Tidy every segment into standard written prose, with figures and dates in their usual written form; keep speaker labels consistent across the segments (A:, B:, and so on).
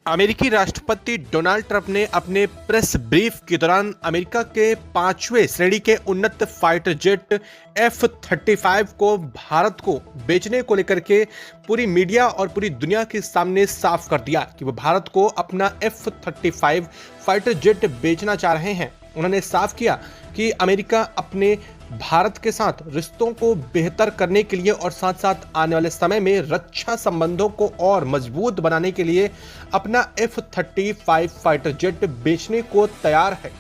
A: अमेरिकी राष्ट्रपति Donald Trump ने अपने प्रेस ब्रीफ के दौरान अमेरिका के 5वें श्रेणी के उन्नत फाइटर जेट F-35 को भारत को बेचने को लेकर के पूरी मीडिया और पूरी दुनिया के सामने साफ कर दिया कि वो भारत को अपना F-35 फाइटर जेट बेचना चाह रहे हैं। उन्होंने साफ किया कि अमेरिका अपने भारत के साथ रिश्तों को बेहतर करने के लिए और साथ साथ आने वाले समय में रक्षा संबंधों को और मजबूत बनाने के लिए अपना F-35 फाइटर जेट बेचने को तैयार है।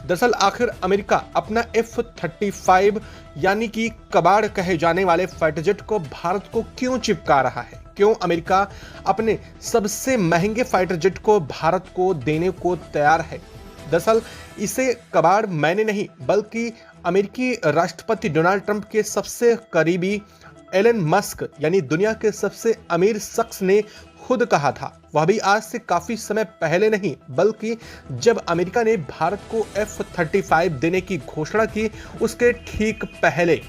A: दरअसल आखिर अमेरिका अपना F-35 यानी कि कबाड़ कहे जाने वाले फाइटर जेट को भारत को क्यों चिपका रहा है? क्यों अमेरिका अपने सबसे महंगे फाइटर जेट को भारत को देने को तैयार है? दरअसल इसे कबाड़ मैंने नहीं बल्कि अमेरिकी राष्ट्रपति डोनाल्ड ट्रंप के सबसे करीबी एलन मस्क यानी दुनिया के सबसे अमीर शख्स ने खुद कहा था। वह भी आज से काफी समय पहले नहीं बल्कि जब अमेरिका ने भारत को F-35 देने की घोषणा की उसके ठीक पहले।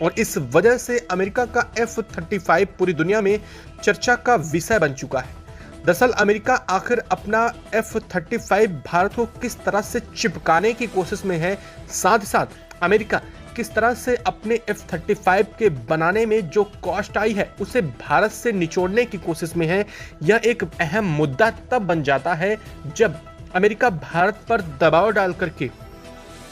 A: और इस वजह से अमेरिका का F-35 पूरी दुनिया में चर्चा का विषय बन चुका है। दरअसल अमेरिका आखिर अपना F-35 भारत को किस तरह से चिपकाने की कोशिश में है, साथ ही साथ अमेरिका किस तरह से अपने F-35 के बनाने में जो कॉस्ट आई है उसे भारत से निचोड़ने की कोशिश में है। यह एक अहम मुद्दा तब बन जाता है जब अमेरिका भारत पर दबाव डाल करके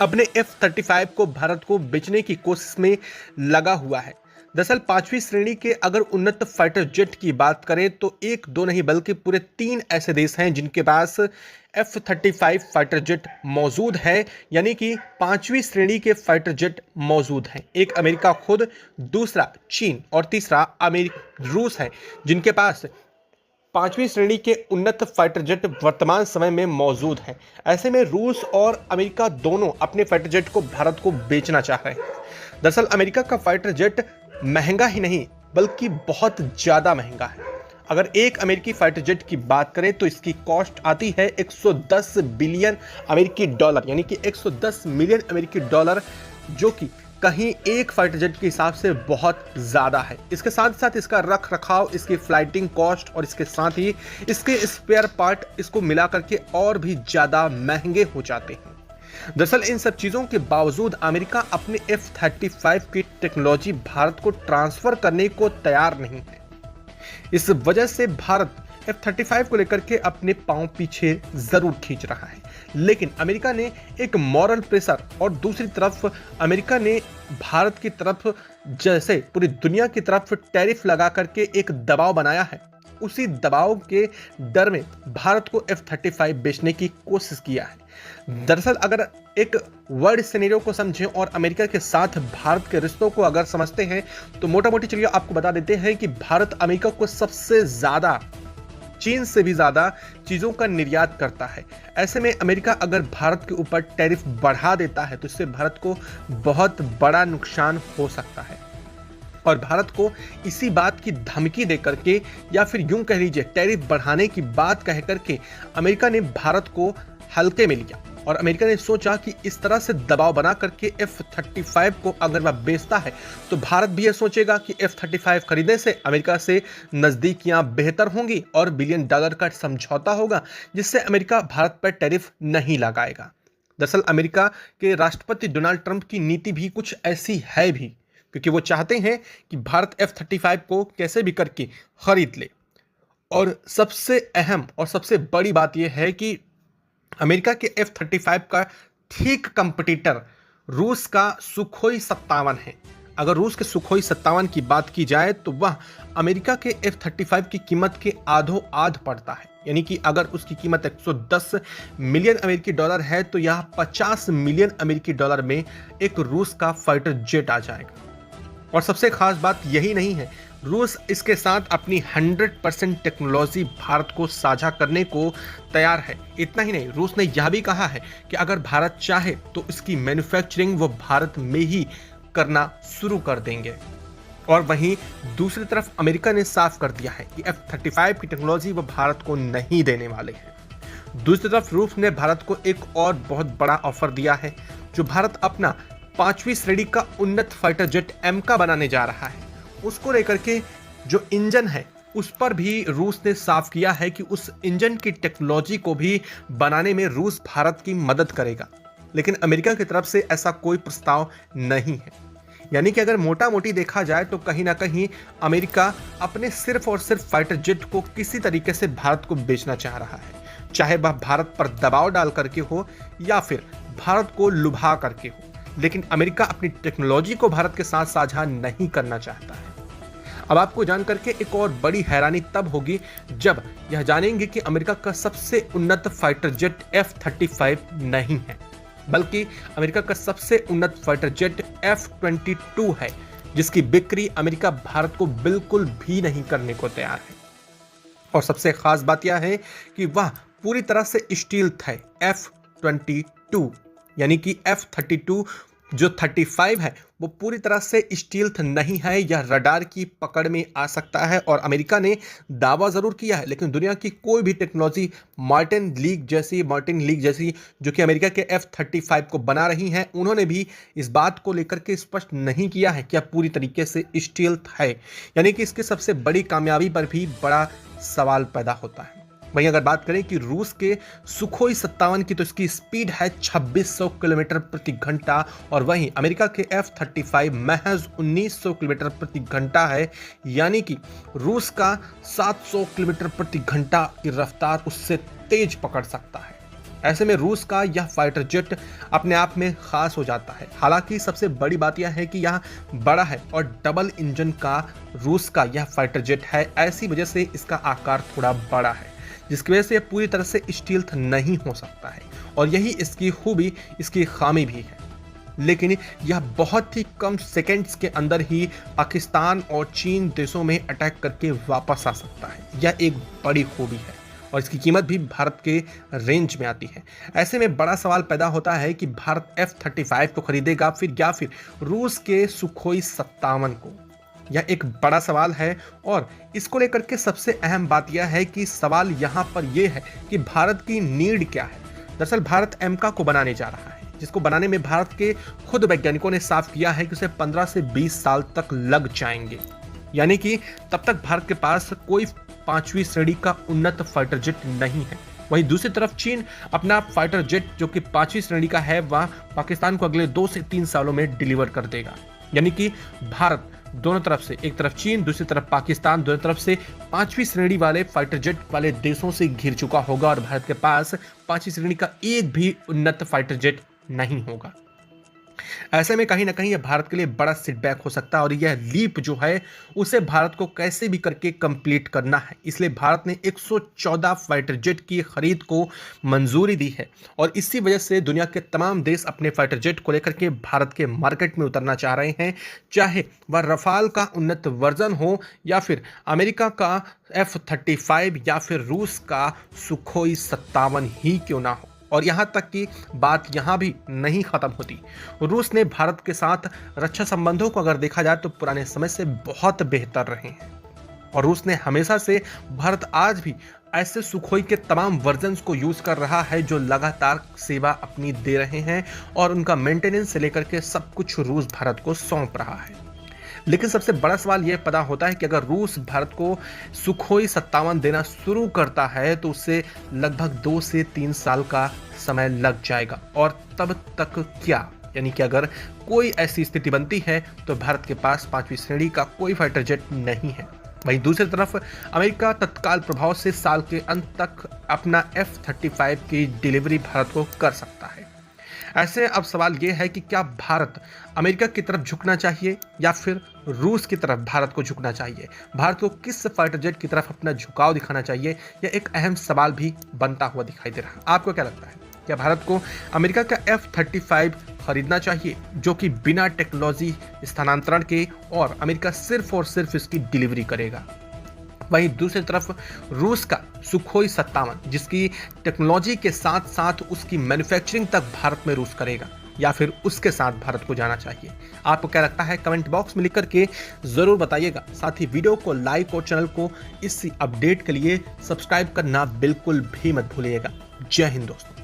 A: अपने F-35 को भारत को बेचने की कोशिश में लगा हुआ है। दरअसल 5वीं श्रेणी के अगर उन्नत फाइटर जेट की बात करें तो एक दो नहीं बल्कि पूरे 3 ऐसे देश हैं जिनके पास F-35 फाइटर जेट मौजूद है, यानी कि 5वीं श्रेणी के फाइटर जेट मौजूद हैं। एक अमेरिका खुद, दूसरा चीन और तीसरा रूस है जिनके पास 5वीं श्रेणी के उन्नत फाइटर जेट वर्तमान समय में मौजूद हैं। ऐसे में रूस और अमेरिका दोनों अपने फाइटर जेट को भारत को बेचना चाह रहे हैं। दरअसल अमेरिका का फाइटर जेट महंगा ही नहीं बल्कि बहुत ज्यादा महंगा है। अगर एक अमेरिकी फाइटर जेट की बात करें तो इसकी कॉस्ट आती है 110 बिलियन अमेरिकी डॉलर यानी कि 110 मिलियन अमेरिकी डॉलर, जो कि कहीं एक फाइटर जेट के हिसाब से बहुत ज्यादा है। इसके साथ साथ इसका रख रखाव, इसकी फ्लाइटिंग कॉस्ट और इसके साथ ही इसके स्पेयर पार्ट इसको मिला करके और भी ज्यादा महंगे हो जाते हैं। दरअसल इन सब चीजों के बावजूद अमेरिका अपने F-35 की टेक्नोलॉजी भारत को ट्रांसफर करने को तैयार नहीं है। इस वजह से भारत F-35 को लेकर के अपने पांव पीछे जरूर खींच रहा है, लेकिन अमेरिका ने एक मॉरल प्रेशर और दूसरी तरफ अमेरिका ने भारत की तरफ जैसे पूरी दुनिया की तरफ टैरिफ लगा करके एक दबाव बनाया है, उसी दबाव के डर में भारत को F-35 बेचने की कोशिश किया है। दरअसल अगर एक वर्ल्ड सिनेरियो को समझें और अमेरिका के साथ भारत के रिश्तों को अगर समझते हैं तो मोटा मोटी चलिए आपको बता देते हैं कि भारत अमेरिका को सबसे ज्यादा, चीन से भी ज्यादा चीजों का निर्यात करता है। ऐसे में अमेरिका अगर भारत के ऊपर टैरिफ बढ़ा देता है तो इससे भारत को बहुत बड़ा नुकसान हो सकता है। और भारत को इसी बात की धमकी दे करके या फिर यूं कह लीजिए टैरिफ बढ़ाने की बात कह करके अमेरिका ने भारत को हल्के में लिया और अमेरिका ने सोचा कि इस तरह से दबाव बना करके F-35 को अगर वह बेचता है तो भारत भी यह सोचेगा कि F-35 खरीदने से अमेरिका से नजदीकियां बेहतर होंगी और बिलियन डॉलर का समझौता होगा जिससे अमेरिका भारत पर टैरिफ नहीं लगाएगा। दरअसल अमेरिका के राष्ट्रपति डोनाल्ड ट्रंप की नीति भी कुछ ऐसी है भी, क्योंकि वो चाहते हैं कि भारत F-35 को कैसे भी करके खरीद ले। और सबसे अहम और सबसे बड़ी बात यह है कि अमेरिका के F-35 का ठीक कंपटीटर रूस का सुखोई 57 है। अगर रूस के सुखोई 57 की बात की जाए तो वह अमेरिका के F-35 की कीमत के आधो आध पड़ता है, यानी कि अगर उसकी कीमत 110 मिलियन अमेरिकी डॉलर है तो यह 50 मिलियन अमेरिकी डॉलर में एक रूस का फाइटर जेट आ जाएगा। और सबसे खास बात यही नहीं है, रूस इसके साथ अपनी 100% टेक्नोलॉजी भारत को साझा करने को तैयार है। इतना ही नहीं, रूस ने यह भी कहा है कि अगर भारत चाहे तो इसकी मैन्युफैक्चरिंग वो भारत में ही करना शुरू कर देंगे। और वहीं दूसरी तरफ अमेरिका ने साफ कर दिया है कि F-35 की टेक्नोलॉजी वो भारत को नहीं देने वाले हैं। दूसरी तरफ रूस ने भारत को एक और बहुत बड़ा ऑफर दिया है, जो भारत अपना 5वीं श्रेणी का उन्नत फाइटर जेट M का बनाने जा रहा है। उसको लेकर के जो इंजन है उस पर भी रूस ने साफ किया है कि उस इंजन की टेक्नोलॉजी को भी बनाने में रूस भारत की मदद करेगा। लेकिन अमेरिका की तरफ से ऐसा कोई प्रस्ताव नहीं है। यानी कि अगर मोटा मोटी देखा जाए तो कहीं ना कहीं अमेरिका अपने सिर्फ और सिर्फ फाइटर जेट को किसी तरीके से भारत को बेचना चाह रहा है, चाहे वह भारत पर दबाव डाल करके हो या फिर भारत को लुभा करके हो। लेकिन अमेरिका अपनी टेक्नोलॉजी को भारत के साथ साझा नहीं करना चाहता है। अब आपको जान करके एक और बड़ी हैरानी तब होगी जब यह जानेंगे कि अमेरिका का सबसे उन्नत फाइटर जेट F-35 नहीं है, बल्कि अमेरिका का सबसे उन्नत फाइटर जेट F-22 है, जिसकी बिक्री अमेरिका भारत को बिल्कुल भी नहीं करने को तैयार है। और सबसे खास बात यह है कि वह पूरी तरह से स्टील्थ है। F-22 यानी कि F-32 जो 35 है वो पूरी तरह से स्टील्थ नहीं है। यह रडार की पकड़ में आ सकता है और अमेरिका ने दावा जरूर किया है, लेकिन दुनिया की कोई भी टेक्नोलॉजी मार्टिन लीग जैसी जो कि अमेरिका के F-35 को बना रही है, उन्होंने भी इस बात को लेकर के स्पष्ट नहीं किया है कि यह पूरी तरीके से स्टील्थ है। यानी कि इसकी सबसे बड़ी कामयाबी पर भी बड़ा सवाल पैदा होता है। वहीं अगर बात करें कि रूस के सुखोई 57 की तो इसकी स्पीड है 2600 किलोमीटर प्रति घंटा और वहीं अमेरिका के F-35 महज 1900 किलोमीटर प्रति घंटा है। यानी कि रूस का 700 किलोमीटर प्रति घंटा की रफ्तार उससे तेज पकड़ सकता है। ऐसे में रूस का यह फाइटर जेट अपने आप में खास हो जाता है। हालांकि सबसे बड़ी बात यह है कि यह बड़ा है और डबल इंजन का रूस का यह फाइटर जेट है। ऐसी वजह से इसका आकार थोड़ा बड़ा है, जिसकी वजह से यह पूरी तरह से स्टील्थ नहीं हो सकता है और यही इसकी खूबी, इसकी खामी भी है। लेकिन यह बहुत ही कम सेकंड्स के अंदर ही पाकिस्तान और चीन देशों में अटैक करके वापस आ सकता है। यह एक बड़ी खूबी है और इसकी कीमत भी भारत के रेंज में आती है। ऐसे में बड़ा सवाल पैदा होता है कि भारत F-35 को खरीदेगा या फिर रूस के सुखोई 57 को। यह एक बड़ा सवाल है और इसको लेकर के सबसे अहम बात यह है कि सवाल यहाँ पर यह है कि भारत की नीड क्या है। दरअसल भारत एमका को बनाने जा रहा है, जिसको बनाने में भारत के खुद वैज्ञानिकों ने साफ किया है कि उसे 15 से 20 साल तक लग जाएंगे। यानी कि तब तक भारत के पास कोई 5वीं श्रेणी का उन्नत फाइटर जेट नहीं है। वहीं दूसरी तरफ चीन अपना फाइटर जेट जो कि 5वीं श्रेणी का है वह पाकिस्तान को अगले 2 से 3 सालों में डिलीवर कर देगा। यानी कि भारत दोनों तरफ से, एक तरफ चीन दूसरी तरफ पाकिस्तान, दोनों तरफ से 5वीं श्रेणी वाले फाइटर जेट वाले देशों से घिर चुका होगा और भारत के पास 5वीं श्रेणी का एक भी उन्नत फाइटर जेट नहीं होगा। ऐसे में कहीं ना कहीं यह भारत के लिए बड़ा सेटबैक हो सकता है और यह लीप जो है उसे भारत को कैसे भी करके कंप्लीट करना है। इसलिए भारत ने 114 फाइटर जेट की खरीद को मंजूरी दी है और इसी वजह से दुनिया के तमाम देश अपने फाइटर जेट को लेकर के भारत के मार्केट में उतरना चाह रहे हैं, चाहे वह रफाल का उन्नत वर्जन हो या फिर अमेरिका का F-35 या फिर रूस का सुखोई 57 ही क्यों ना हो। और यहाँ तक कि बात यहाँ भी नहीं खत्म होती। रूस ने भारत के साथ रक्षा संबंधों को अगर देखा जाए तो पुराने समय से बहुत बेहतर रहे हैं और रूस ने हमेशा से, भारत आज भी ऐसे सुखोई के तमाम वर्जन्स को यूज कर रहा है जो लगातार सेवा अपनी दे रहे हैं और उनका मेंटेनेंस से लेकर के सब कुछ रूस भारत को सौंप रहा है। लेकिन सबसे बड़ा सवाल यह पैदा होता है कि अगर रूस भारत को सुखोई 57 देना शुरू करता है तो उससे लगभग 2 से 3 साल का समय लग जाएगा और तब तक क्या, यानी कि अगर कोई ऐसी स्थिति बनती है तो भारत के पास 5वीं श्रेणी का कोई फाइटर जेट नहीं है। वहीं दूसरी तरफ अमेरिका तत्काल प्रभाव से साल के अंत तक अपना F-35 की डिलीवरी भारत को कर सकता है। ऐसे अब सवाल यह है कि क्या भारत अमेरिका की तरफ झुकना चाहिए या फिर रूस की तरफ भारत को झुकना चाहिए। भारत को किस फाइटर जेट की तरफ अपना झुकाव दिखाना चाहिए, यह एक अहम सवाल भी बनता हुआ दिखाई दे रहा है। आपको क्या लगता है, क्या भारत को अमेरिका का F-35 खरीदना चाहिए जो कि बिना टेक्नोलॉजी स्थानांतरण के और अमेरिका सिर्फ और सिर्फ इसकी डिलीवरी करेगा। वहीं दूसरी तरफ रूस का सुखोई 57 जिसकी टेक्नोलॉजी के साथ साथ उसकी मैन्युफैक्चरिंग तक भारत में रूस करेगा, या फिर उसके साथ भारत को जाना चाहिए। आपको क्या लगता है कमेंट बॉक्स में लिख करके जरूर बताइएगा। साथ ही वीडियो को लाइक और चैनल को इस अपडेट के लिए सब्सक्राइब करना बिल्कुल भी मत भूलिएगा। जय हिंद दोस्तों।